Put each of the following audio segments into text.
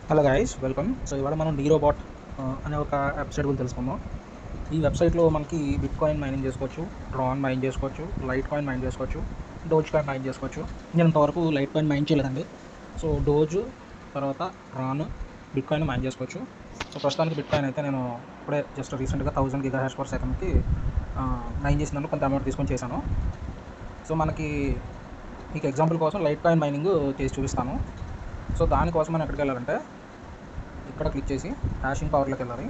Hello guys, welcome. So ఇవాళ మనం నీరోబాట్ అనే ఒక వెబ్సైట్ గురించి తెలుసుకుందాం. ఈ వెబ్సైట్లో మనకి బిట్ కాయిన్ మైనింగ్ చేసుకోవచ్చు, ట్రాన్ మైన్ చేసుకోవచ్చు, లైట్ కాయిన్ మైన్ చేసుకోవచ్చు, డోజ్ కాయిన్ మైన్ చేసుకోవచ్చు. నేను ఇంతవరకు లైట్ కాయిన్ మైన్ చేయలేదండి. సో డోజ్ తర్వాత ట్రాన్, బిట్ కాయిన్ మైన్ చేసుకోవచ్చు. సో ప్రస్తుతానికి బిట్ కాయిన్ అయితే నేను ఇప్పుడే జస్ట్ రీసెంట్గా 1000 GHz/s మైన్ చేసినాను, కొంత అమౌంట్ తీసుకొని చేశాను. సో మీకు ఎగ్జాంపుల్ కోసం లైట్ కాయిన్ మైనింగ్ చేసి చూపిస్తాను. సో దానికోసం మనం ఎక్కడికి వెళ్ళాలంటే ఇక్కడ క్లిక్ చేసి హ్యాషింగ్ పవర్లోకి వెళ్ళాలి.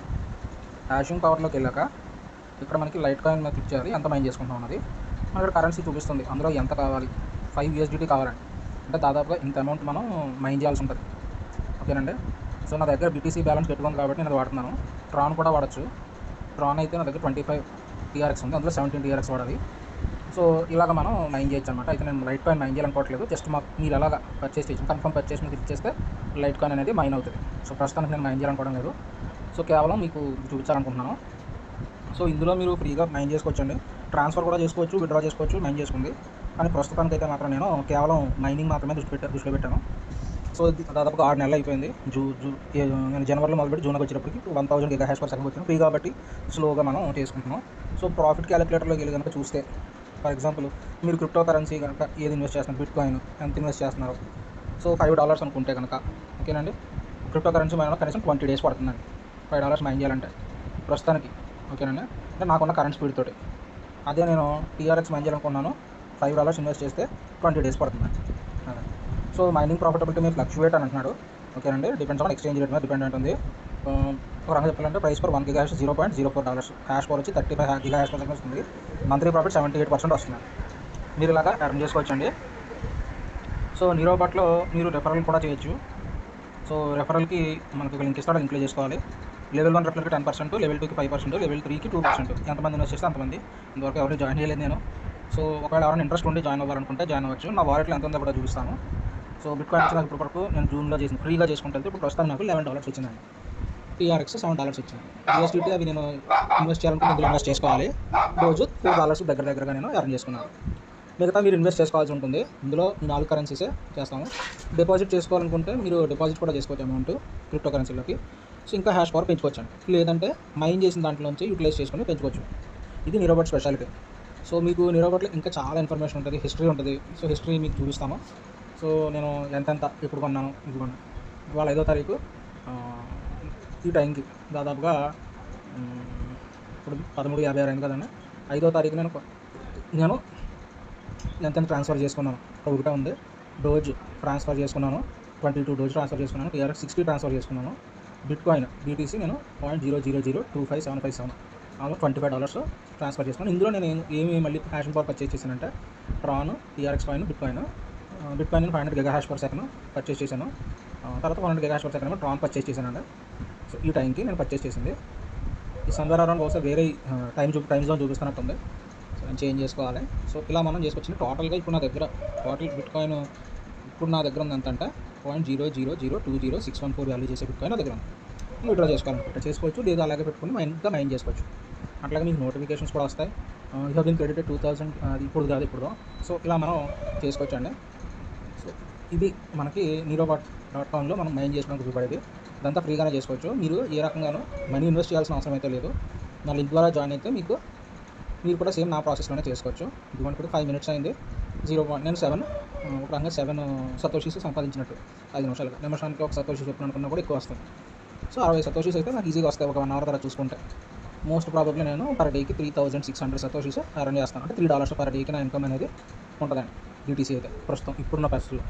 హ్యాషింగ్ పవర్లోకి వెళ్ళాక ఇక్కడ మనకి లైట్ కాయిన్ మీద క్లిక్ చేయాలి. ఎంత మైన్ చేసుకుంటాం అన్నది మన ఇక్కడ కరెన్సీ చూపిస్తుంది. అందులో ఎంత కావాలి, 5 USDT కావాలండి. అంటే దాదాపుగా ఇంత అమౌంట్ మనం మైన్ చేయాల్సి ఉంటుంది. ఓకేనండి. సో నా దగ్గర BTC బ్యాలెన్స్ పెట్టుకుంది కాబట్టి నేను అది వాడుతున్నాను. ట్రాన్ కూడా వాడచ్చు. ట్రాన్ అయితే నా దగ్గర 25 TRX ఉంది, అందులో 17 TRX వాడాలి. సో ఇలాగ మనం మైన్ చేయొచ్చు అనమాట. అయితే నేను లైట్ కాయిన్ మైన్ చేయాలనుకోవట్లేదు. జస్ట్ మీరు ఎలాగ పర్చేస్ చేసి కన్ఫర్మ్ పర్చేస్ మీద క్లిక్ చేస్తే లైట్ కాయిన్ అనేది మైన్ అవుతుంది. సో ప్రస్తుతానికి నేను మైన్ చేయాలనుకోవడం లేదు. సో కేవలం మీకు చూపించాలనుకుంటున్నాను. సో ఇందులో మీరు ఫ్రీగా మైన్ చేసుకోవచ్చండి. ట్రాన్స్ఫర్ కూడా చేసుకోవచ్చు, విత్డ్రా చేసుకోవచ్చు, మైన్ చేసుకుంది. కానీ ప్రస్తుతానికి అయితే మాత్రం నేను కేవలం మైనింగ్ మాత్రమే దృష్టిలో పెట్టాను. సో దాదాపుగా 6 నెలలు అయిపోయింది. నేను జనవరిలో మొదలుపెట్టి జూన్కి వచ్చేటప్పటికి 1000 GHz/s వచ్చింది. ఫ్రీ కాబట్టి స్లోగా మనం చేసుకుంటున్నాం. సో ప్రాఫిట్ క్యాలిక్యులేటర్లోకి వెళ్ళి కనుక చూస్తే, ఫర్ ఎగ్జాంపుల్ మీరు క్రిప్టో కరెన్సీ కనుక ఏది ఇన్వెస్ట్ చేస్తున్నారు, బిట్ కాయిన్ ఎంత ఇన్వెస్ట్ చేస్తున్నారు. సో $5 అనుకుంటే కనుక, ఓకేనండి, క్రిప్టో కరెన్సీ మైన్ కనీసం 20 days పడుతుందండి $5 మైన్ చేయాలంటే ప్రస్తుతానికి. ఓకేనండి. అంటే నాకున్న కరెంట్ స్పీడ్ తోటి. అదే నేను TRX మైన్ చేయాలనుకున్నాను, $5 ఇన్వెస్ట్ చేస్తే 20 days పడుతుందండి. అదే. సో మైనింగ్ ప్రాఫిటబిలిటీ మీరు ఫ్లక్చువేట్ అని అంటున్నాడు. ఓకేనండి. డిపెండ్స్ ఆన్ ఎక్స్చేంజ్ రేట్ మీద డిపెండెంట్ ఉంది. ఒక రకంగా చెప్పాలంటే price for 1 GHz $0.04, hash power వచ్చి 35 GHz వస్తుంది. మంత్లీ ప్రాఫిట్ 78% వస్తుంది. మీరు ఇలాగా ఎర్న్ చేసుకోవచ్చండి. సో నీరోబాట్లో మీరు రెఫరల్ కూడా చేయొచ్చు. సో రెఫరల్కి మనకు ఒక లింక్ ఇస్తాడు, లింక్లో చేసుకోవాలి. లెవెల్ 1 రెఫరల్కి 10%, లెవెల్ 2కి 5%, లెవెల్ 3కి 2%. ఎంతమంది ఇన్వెస్ట్ చేస్తే అంతమంది. ఇంతవరకు ఎవరు జాయిన్ చేయలేదు నేను. సో ఒకవేళ ఎవరైనా ఇంట్రెస్ట్ ఉండి జాయిన్ అవ్వాలనుకుంటే జాయిన్ అవ్వచ్చు. నా వాలెట్లో ఎంత ఉందో కూడా చూపిస్తాను. సో బిట్ కాయిన్ నాకు ఇప్పుడు వరకు నేను జూన్లో ఫ్రీగా చేసుకుంటే ఇప్పుడు ప్రస్తుతం నాకు $11 వచ్చిందండి. TRX $7 వచ్చింది. USDT అవి నేను ఇన్వెస్ట్ చేయాలనుకుంటే ఇందులో ఇన్వెస్ట్ చేసుకోవాలి. రోజు $4 దగ్గరగా నేను ఎర్న్ చేసుకున్నాను. మిగతా మీరు ఇన్వెస్ట్ చేసుకోవాల్సి ఉంటుంది. ఇందులో ఈ 4 కరెన్సీసే చేస్తాము. డిపాజిట్ చేసుకోవాలనుకుంటే మీరు డిపాజిట్ కూడా చేసుకోవచ్చు అమౌంట్ క్రిప్టో కరెన్సీలోకి. సో ఇంకా హ్యాష్ పవర్ పెంచుకోవచ్చండి. లేదంటే మైన్ చేసిన దాంట్లోంచి యూటిలైజ్ చేసుకొని పెంచుకోవచ్చు. ఇది నీరోబాట్ స్పెషాలిటీ. సో మీకు నీరోబాట్లో ఇంకా చాలా ఇన్ఫర్మేషన్ ఉంటుంది, హిస్టరీ ఉంటుంది. సో హిస్టరీ మీకు చూపిస్తాను. సో నేను ఎంతెంత ఎప్పుడు కొన్నాను, ఇవాళ 5వ తారీఖు ఈ టైంకి దాదాపుగా ఇప్పుడు 13:56 అయింది కదండి. 5వ తారీఖు నేను ఎంత ట్రాన్స్ఫర్ చేసుకున్నాను. ఒకటే ఉంది. డోజ్ ట్రాన్స్ఫర్ చేసుకున్నాను, 22 డోజ్ ట్రాన్స్ఫర్ చేసుకున్నాను. TRX 60 ట్రాన్స్ఫర్ చేసుకున్నాను. బిట్ కాయిన్ BTC నేను 0.00025757 $25 ట్రాన్స్ఫర్ చేసుకున్నాను. ఇందులో నేను ఏమి మళ్ళీ హ్యాషింగ్ పవర్ పర్చేస్ చేశానంటే Tron, TRX coin, bit coin నేను 500 GHz/s పర్చేస్ చేశాను. తర్వాత 100 GHz/s ట్రాన్ పర్చేస్ చేశానండి. సో ఈ టైంకి నేను పర్చేస్ చేసింది. ఈ సమ్వేర్ అరౌండ్ బహుశా వేరే టైం జోన్ చూపిస్తున్నట్టుంది. సో నేను చేంజ్ చేసుకోవాలి. సో ఇలా మనం చేసుకొచ్చింది. టోటల్గా ఇప్పుడు నా దగ్గర బిట్ కాయిన్ ఇప్పుడు నా దగ్గర ఉంది ఎంతంటే 0.00020614 వాల్యూ చేసే బిట్ కాయిన్ నా దగ్గర ఉంది. విత్డ్రా చేసుకోవాలనుకుంటే చేసుకోవచ్చు, లేదా అలాగే పెట్టుకుని మైన్ చేసుకోవచ్చు. అట్లాగే మీకు నోటిఫికేషన్స్ కూడా వస్తాయి. యూ హ్యావ్ బీన్ క్రెడిటెడ్ 2000, అది ఇప్పుడు కాదు ఇప్పుడు. సో ఇలా మనం చేసుకోవచ్చు అండి. సో ఇది మనకి నీరోబాట్.comలో మనం మైన్ చేసుకోవడానికి ఉపయోగపడేది. ఇదంతా ఫ్రీగానే చేసుకోవచ్చు. మీరు ఏ రకంగానూ మనీ ఇన్వెస్ట్ చేయాల్సిన అవసరం అయితే లేదు. నా లింక్ ద్వారా జాయిన్ అయితే మీరు కూడా సేమ్ నా ప్రాసెస్లోనే చేసుకోవచ్చు. ఇదిగోండి ఇప్పుడు 5 minutes అయింది. నేను 7 ఒక రకంగా 7 సతోషీస్ సంపాదించినట్టు 5 నిమిషానికి ఒక సతోషి చెప్పిన అనుకున్నా కూడా ఎక్కువ వస్తుంది. సో 60 సతోషీస్ అయితే నాకు ఈజీగా వస్తాయి ఒక 1 hour తర్వాత చూసుకుంటే. మోస్ట్ ప్రాబబ్లీ నేను పర్ డేకి 3600 సతోషీస్ ఎర్న్ చేస్తాను. అంటే $3 పర్ డేకి నా ఇన్కమ్ అనేది ఉంటుందండి. BTC అయితే ప్రస్తుతం ఇప్పుడున్న పరిస్థితుల్లో.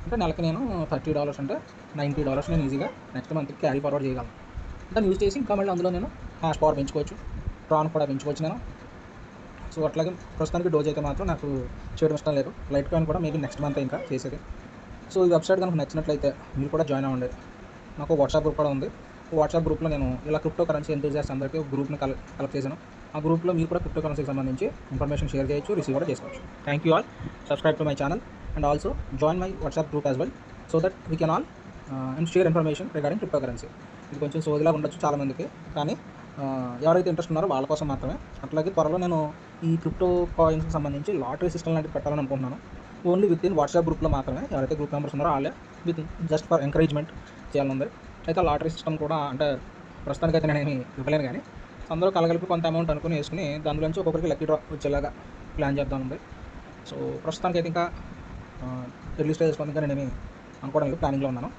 అంటే నెలకి నేను $30 అంటే $90 నేను ఈజీగా నెక్స్ట్ మంత్కి క్యారీ ఫార్వర్డ్ చేయగలను. దాన్ని యూజ్ చేసి ఇంకా మళ్ళీ అందులో నేను హ్యాష్ పవర్ పెంచుకోవచ్చు, ట్రాన్ కూడా పెంచుకోవచ్చు నేను. సో అట్లాగే ప్రస్తుతానికి డోజ్ అయితే మాత్రం నాకు చేయడం ఇష్టం లేదు. లైట్ కాయిన్ కూడా మేబీ నెక్స్ట్ మంత్ ఇంకా చేసేది. సో ఈ వెబ్సైట్ కనుక నచ్చినట్లయితే మీరు కూడా జాయిన్ అవ్వండి. నాకు వాట్సాప్ గ్రూప్ కూడా ఉంది. వాట్సాప్ గ్రూప్లో నేను ఇలా క్రిప్టో కరెన్సీ ఎంతూజియాస్ట్స్ అందరికీ ఒక గ్రూప్ని కలెక్ట్ చేశాను. ఆ గ్రూప్లో మీరు కూడా క్రిప్టో కరెన్సీకి సంబంధించి ఇన్ఫర్మేషన్ షేర్ చేయొచ్చు, రిసీవ్ కూడా చేసుకోవచ్చు. Thank you all. Subscribe to my channel and also join my WhatsApp group as well, so that we can all and share information regarding crypto currency. ఇది కొంచెం సోదిలాగా ఉండొచ్చు చాలామందికి, కానీ ఎవరైతే ఇంట్రెస్ట్ ఉన్నారో వాళ్ళ కోసం మాత్రమే. అట్లాగే త్వరలో నేను ఈ క్రిప్టో కాయిన్స్కి సంబంధించి లాటరీ సిస్టమ్ లాంటివి పెట్టాలని అనుకుంటున్నాను. ఓన్లీ విత్ ఇన్ వాట్సాప్ గ్రూప్లో మాత్రమే. ఎవరైతే గ్రూప్ మెంబర్స్ ఉన్నారో వాళ్ళే, విత్ జస్ట్ ఫర్ ఎంకరేజ్మెంట్ చేయాలనుంది. అయితే లాటరీ సిస్టమ్ కూడా అంటే ప్రస్తుతానికైతే నేనేమి ఇవ్వలేను గానీ, అందరూ కలగలిపి కొంత అమౌంట్ అనుకుని యేసుకొని దానిలోంచి ఒక్కొక్కరికి లక్కీ డ్రా వచ్చేలాగా ప్లాన్ చేద్దామనుంది. సో, ప్రస్తుతానికైతే ఇంకా ఎర్లీ స్టేజెస్‌లో ఇంకా నేనేమి అనుకోవడం లేదు. ప్లానింగ్‌లో ఉన్నాను.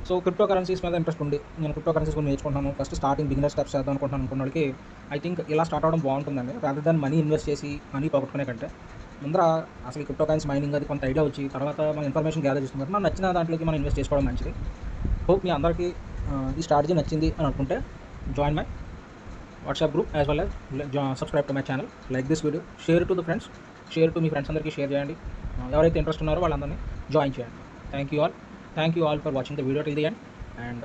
సో, క్రిప్టో కరెన్సీస్ మీద ఇంట్రెస్ట్ ఉండి, నేను క్రిప్టో కరెన్సీస్ గురించి నేర్చుకుంటున్నాను. ఫస్ట్ స్టార్టింగ్ బిగినర్ స్టెప్స్ చేద్దాం అనుకుంటున్నాను అనుకున్నోడికి ఐ థింక్ ఇలా స్టార్ట్ అవ్వడం బావుంటుందండి. రాదర్ దాన్ మనీ ఇన్వెస్ట్ చేసి మనీ పోగొట్టుకునే కంటే, ముందర అసలు ఈ క్రిప్టో కాయిన్స్ మైనింగ్ అది కొంత ఐడియా వచ్చి, తర్వాత మనం ఇన్ఫర్మేషన్ గ్యాదర్ చేసుకున్న తర్వాత మనకు నచ్చిన దాంట్లోకి మనం ఇన్వెస్ట్ చేసుకోవడం మంచిది. హోప్ మీ అందరికీ ఈ స్ట్రాటజీ నచ్చింది అని అనుకుంటే join my WhatsApp group as well as subscribe to my channel. Like this video, share to the friends, share to me friends అందరికీ షేర్ చేయండి. ఎవరైతే ఇంట్రెస్ట్ ఉన్నారో వాళ్ళందరినీ జాయిన్ చేయండి. Thank you all for watching the video till the end, and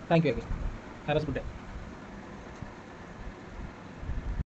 thank you again. Have a good day.